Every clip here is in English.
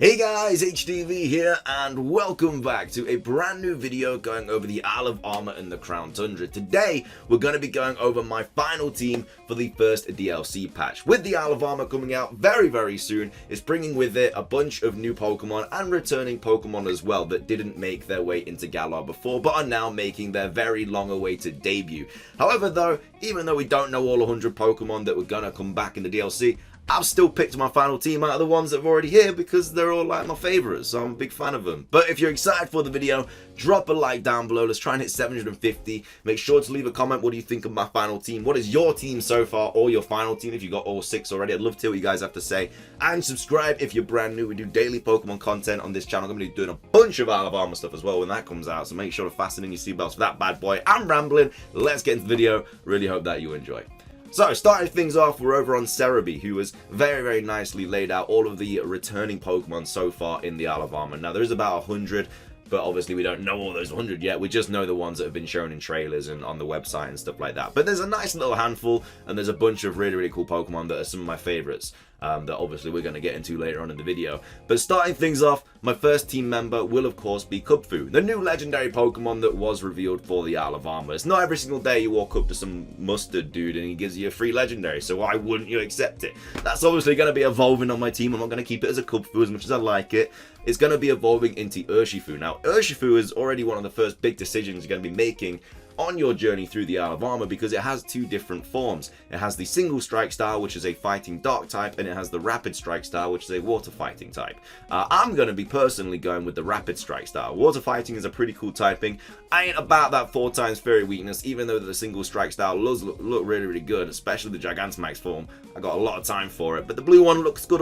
Hey guys, HDvee here, and welcome back to a brand new video going over the Isle of Armor and the Crown Tundra. Today, we're going to be going over my final team for the first DLC patch. With the Isle of Armor coming out very soon, it's bringing with it a bunch of new Pokemon and returning Pokemon as well that didn't make their way into Galar before, but are now making their very long-awaited debut. However though, even though we don't know all 100 Pokemon that were going to come back in the DLC, I've still picked my final team out of the ones that are already here because they're all like my favorites, so I'm a big fan of them. But if you're excited for the video, drop a like down below. Let's try and hit 750. Make sure to leave a comment. What do you think of my final team? What is your team so far, or your final team if you got all 6 already? I'd love to hear what you guys have to say. And subscribe if you're brand new. We do daily Pokemon content on this channel. I'm going to be doing a bunch of Isle of Armor stuff as well when that comes out, so make sure to fasten in your seatbelts for that bad boy. I'm rambling. Let's get into the video. Really hope that you enjoy. So, starting things off, we're over on Cerebi, who has very nicely laid out all of the returning Pokemon so far in the Isle of Armor. Now, there's about 100, but obviously we don't know all those 100 yet. We just know the ones that have been shown in trailers and on the website and stuff like that. But there's a nice little handful, and there's a bunch of really cool Pokemon that are some of my favorites. That obviously we're going to get into later on in the video. But starting things off, my first team member will of course be Kubfu, the new legendary Pokemon that was revealed for the Isle of Armor. It's not every single day you walk up to some mustard dude and he gives you a free legendary, so why wouldn't you accept it? That's obviously going to be evolving on my team. I'm not going to keep it as a Kubfu as much as I like it. It's going to be evolving into Urshifu. Now, Urshifu is already one of the first big decisions you're going to be making on your journey through the Isle of Armor because it has two different forms. It has the single strike style, which is a fighting dark type, and it has the rapid strike style, which is a water fighting type. I'm going to be personally going with the rapid strike style. Water fighting is a pretty cool typing. I ain't about that 4 times fairy weakness, even though the single strike style does look really good, especially the Gigantamax form. I got a lot of time for it, but the blue one looks good.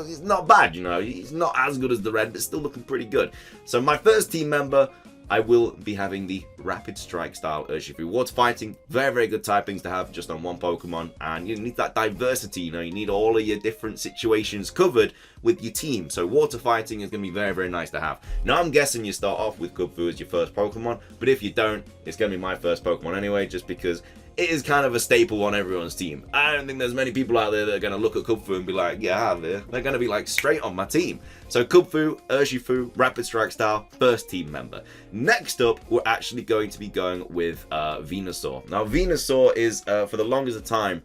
It's not bad, you know. It's not as good as the red, but still looking pretty good. So my first team member, I will be having the Rapid Strike style Urshifu. Water fighting, very good typings to have just on one Pokemon, and you need that diversity, you know, you need all of your different situations covered with your team. So water fighting is going to be very nice to have. Now I'm guessing you start off with Kubfu as your first Pokemon, but if you don't, it's going to be my first Pokemon anyway, just because it is kind of a staple on everyone's team. I don't think there's many people out there that are going to look at Kubfu and be like, yeah, they're going to be like straight on my team. So Kubfu, Urshifu, Rapid Strike style, first team member. Next up, we're actually going to be going with Venusaur. Now Venusaur is, for the longest of time,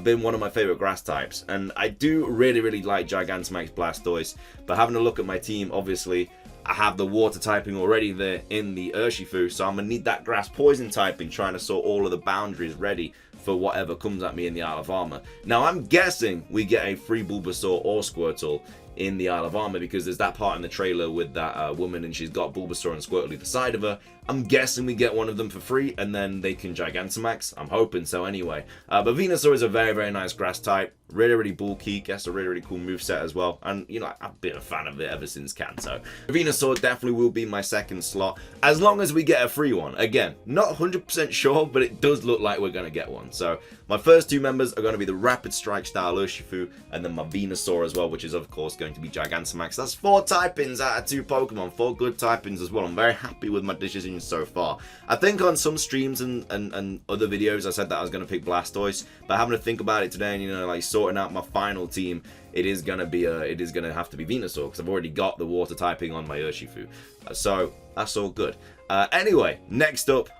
been one of my favorite grass types, and I do really like Gigantamax Blastoise, but having a look at my team, obviously I have the water typing already there in the Urshifu, so I'm going to need that grass poison typing, trying to sort all of the boundaries ready for whatever comes at me in the Isle of Armor. Now I'm guessing we get a free Bulbasaur or Squirtle in the Isle of Armor because there's that part in the trailer with that woman and she's got Bulbasaur and Squirtle either side of her. I'm guessing we get one of them for free and then they can Gigantamax. I'm hoping so anyway. But Venusaur is a very nice grass type. Really bulky. Gets a really cool moveset as well. And, you know, I've been a fan of it ever since Kanto. Venusaur definitely will be my second slot as long as we get a free one. Again, not 100% sure, but it does look like we're going to get one. So my first two members are going to be the Rapid Strike style Urshifu and then my Venusaur as well, which is of course going to be Gigantamax. That's 4 typings out of 2 Pokemon. 4 good typings as well. I'm very happy with my decision so far. I think on some streams and other videos I said that I was going to pick Blastoise, but having to think about it today and, you know, like sorting out my final team, it is going to have to be Venusaur because I've already got the water typing on my Urshifu. So that's all good. Anyway, next up,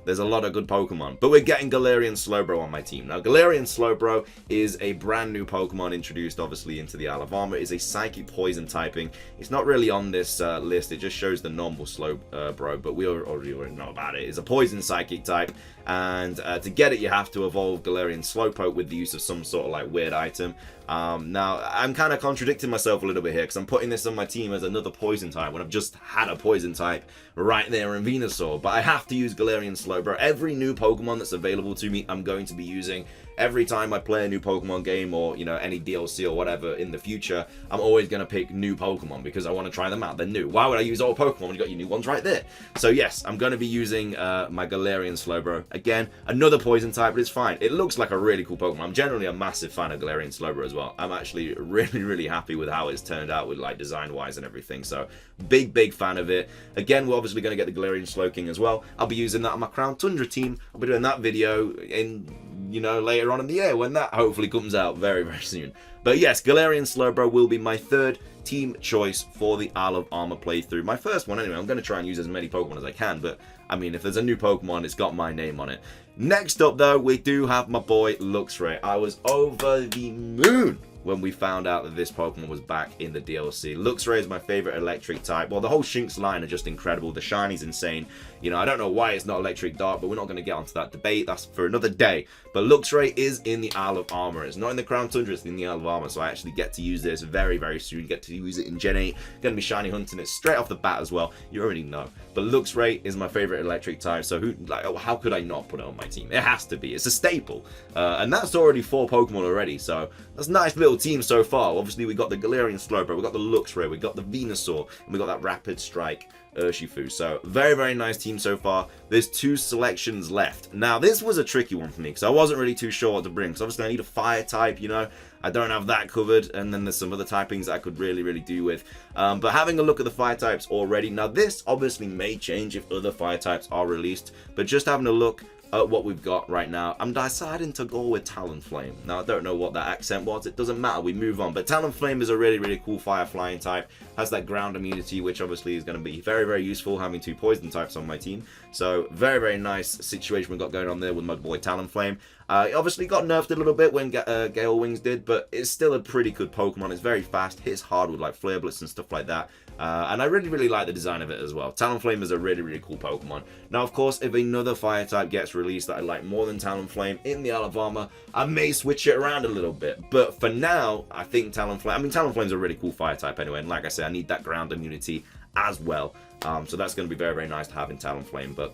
there's a lot of good Pokemon, but we're getting Delirium Slowbro on my team. Now, Delirium Slowbro is a brand new Pokemon introduced, obviously, into the Isle of Armor. It's a Psychic Poison typing. It's not really on this list. It just shows the normal Slowbro, but we already know about it. It's a Poison Psychic type, and to get it, you have to evolve Galarian Slowpoke with the use of some sort of, like, weird item. Now, I'm kind of contradicting myself a little bit here, because I'm putting this on my team as another Poison type, when I've just had a Poison type right there in Venusaur, but I have to use Galarian Slowbro. Every new Pokemon that's available to me, I'm going to be using. Every time I play a new Pokemon game or, you know, any DLC or whatever in the future, I'm always going to pick new Pokemon because I want to try them out. They're new. Why would I use old Pokemon when you got your new ones right there? So yes, I'm going to be using my Galarian Slowbro. Again, another Poison type, but it's fine. It looks like a really cool Pokemon. I'm generally a massive fan of Galarian Slowbro as well. I'm actually really happy with how it's turned out with, like, design-wise and everything. So big fan of it. Again, we're obviously going to get the Galarian Slowking as well. I'll be using that on my Crown Tundra team. I'll be doing that video in you know, later on in the year when that hopefully comes out very, very soon. But yes, Delirium Slowbro will be my third team choice for the Isle of Armor playthrough. My first one anyway. I'm going to try and use as many Pokemon as I can, but I mean, if there's a new Pokemon, it's got my name on it. Next up though, we do have my boy Luxray. I was over the moon when we found out that this Pokemon was back in the DLC. Luxray is my favorite electric type. Well, the whole Shinx line are just incredible. The shiny's insane. You know, I don't know why it's not electric dark, but we're not going to get onto that debate. That's for another day. But Luxray is in the Isle of Armor. It's not in the Crown Tundra, it's in the Isle of Armor. So I actually get to use this very, very soon. Get to use it in Gen 8. Going to be shiny hunting it straight off the bat as well. You already know. But Luxray is my favorite electric type. So how could I not put it on my team? It has to be. It's a staple. And that's already 4 Pokemon already. So that's a nice little team so far. Obviously, we got the Galarian Slowbro, we got the Luxray, we got the Venusaur, and we got that Rapid Strike Urshifu. So very, very nice team so far. There's 2 selections left. Now, this was a tricky one for me because I wasn't really too sure what to bring. So obviously, I need a fire type, you know. I don't have that covered, and then there's some other typings that I could really, really do with. But having a look at the fire types already, now this obviously may change if other fire types are released, but just having a look at what we've got right now, I'm deciding to go with Talonflame. Now, I don't know what that accent was. It doesn't matter. We move on. But Talonflame is a really, really cool fire flying type. Has that ground immunity, which obviously is going to be very, very useful having 2 poison types on my team. So, very, very nice situation we've got going on there with my boy Talonflame. Obviously got nerfed a little bit when Gale Wings did, but it's still a pretty good Pokemon. It's very fast, hits hard with like Flare Blitz and stuff like that. And I really, really like the design of it as well. Talonflame is a really, really cool Pokemon. Now, of course, if another fire type gets released that I like more than Talonflame in the Isle of Armor, I may switch it around a little bit. But for now, I think Talonflame... I mean, Talonflame's a really cool fire type anyway. And like I said, I need that ground immunity as well. So that's going to be very, very nice to have in Talonflame. But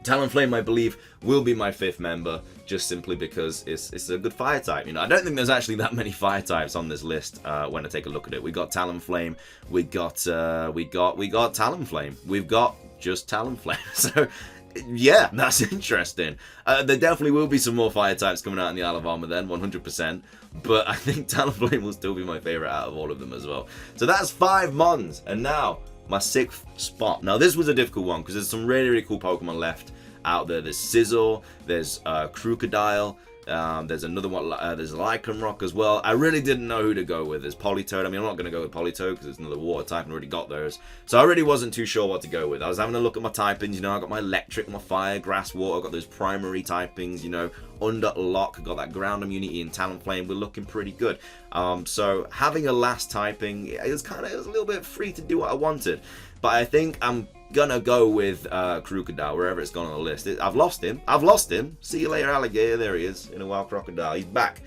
Talonflame, I believe, will be my 5th member, just simply because it's a good fire type. You know, I don't think there's actually that many fire types on this list when I take a look at it. We got Talonflame, we got Talonflame, we've got just Talonflame. So yeah, that's interesting. There definitely will be some more fire types coming out in the Isle of Armor then, 100%. But I think Talonflame will still be my favorite out of all of them as well. So that's 5 Mons, and now my 6th spot. Now, this was a difficult one because there's some really, really cool Pokemon left out there. There's Sizzle, there's Crocodile, there's another one, there's Lycanroc as well. I really didn't know who to go with. There's Politoed. I mean, I'm not going to go with Politoed because it's another water type and I already got those. So I really wasn't too sure what to go with. I was having a look at my typings, you know, I got my Electric, my Fire, Grass, Water, I got those primary typings, you know, under lock, I got that ground immunity in Talonflame. We're looking pretty good. So having a last typing, it was a little bit free to do what I wanted. But I think I'm gonna go with Crocodile wherever it's gone on the list. I've lost him. See you later, alligator. There he is in a wild crocodile. He's back.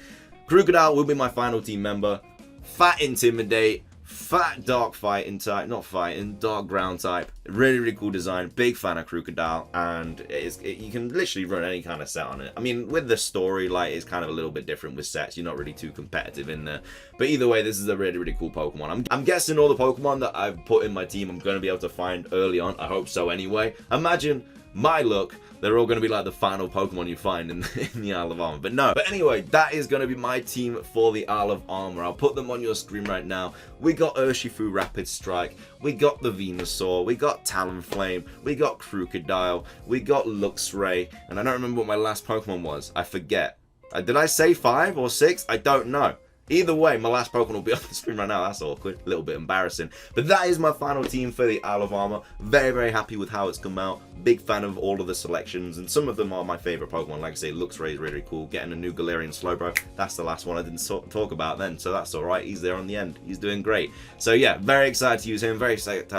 Crocodile will be my final team member. Fat Intimidate, fat dark fighting type, not fighting, dark ground type. Really, really cool design. Big fan of Crocodile, and you can literally run any kind of set on it. I mean, with the story, like, it's kind of a little bit different with sets. You're not really too competitive in there. But either way, this is a really, really cool Pokemon. I'm guessing all the Pokemon that I've put in my team, I'm going to be able to find early on. I hope so anyway. Imagine my luck. They're all going to be like the final Pokemon you find in the Isle of Armor. But no. But anyway, that is going to be my team for the Isle of Armor. I'll put them on your screen right now. We got Urshifu Rapid Strike. We got the Venusaur. We got Talonflame. We got Crocodile. We got Luxray. And I don't remember what my last Pokemon was. I forget. Did I say 5 or 6? I don't know. Either way, my last Pokemon will be on the screen right now. That's awkward. A little bit embarrassing. But that is my final team for the Isle of Armor. Very, very happy with how it's come out. Big fan of all of the selections. And some of them are my favorite Pokemon. Like I say, Luxray is really cool. Getting a new Galarian Slowbro. That's the last one I didn't talk about then. So that's alright. He's there on the end. He's doing great. So yeah, very excited to use him. Very excited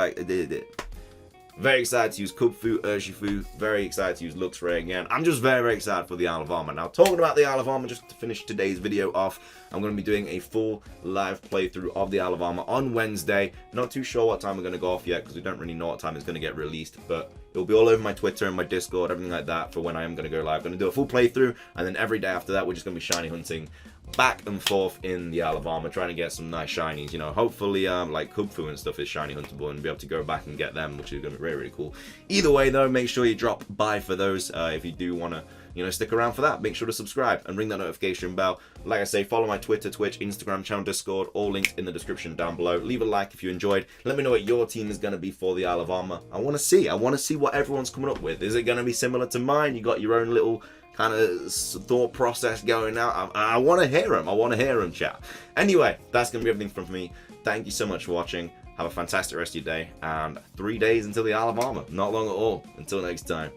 to use Kubfu, Urshifu. Very excited to use Luxray again. I'm just very, very excited for the Isle of Armor. Now, talking about the Isle of Armor, just to finish today's video off, I'm going to be doing a full live playthrough of the Isle of Armor on Wednesday. Not too sure what time we're going to go off yet, because we don't really know what time it's going to get released, but it'll be all over my Twitter and my Discord, everything like that, for when I am going to go live. I'm going to do a full playthrough, and then every day after that, we're just going to be shiny hunting back and forth in the Isle of Armor, trying to get some nice shinies, you know. Hopefully, like Kubfu and stuff is shiny huntable and be able to go back and get them, which is going to be really, really cool. Either way, though, make sure you drop by for those if you do want to, you know, stick around for that. Make sure to subscribe and ring that notification bell. Like I say, follow my Twitter, Twitch, Instagram channel, Discord, all links in the description down below. Leave a like if you enjoyed. Let me know what your team is going to be for the Isle of Armor. I want to see what everyone's coming up with. Is it going to be similar to mine? You got your own little kind of thought process going out. I want to hear them. I want to hear them, chat. Anyway, that's going to be everything from me. Thank you so much for watching. Have a fantastic rest of your day. And 3 days until the Isle of Armor. Not long at all. Until next time.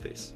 Peace.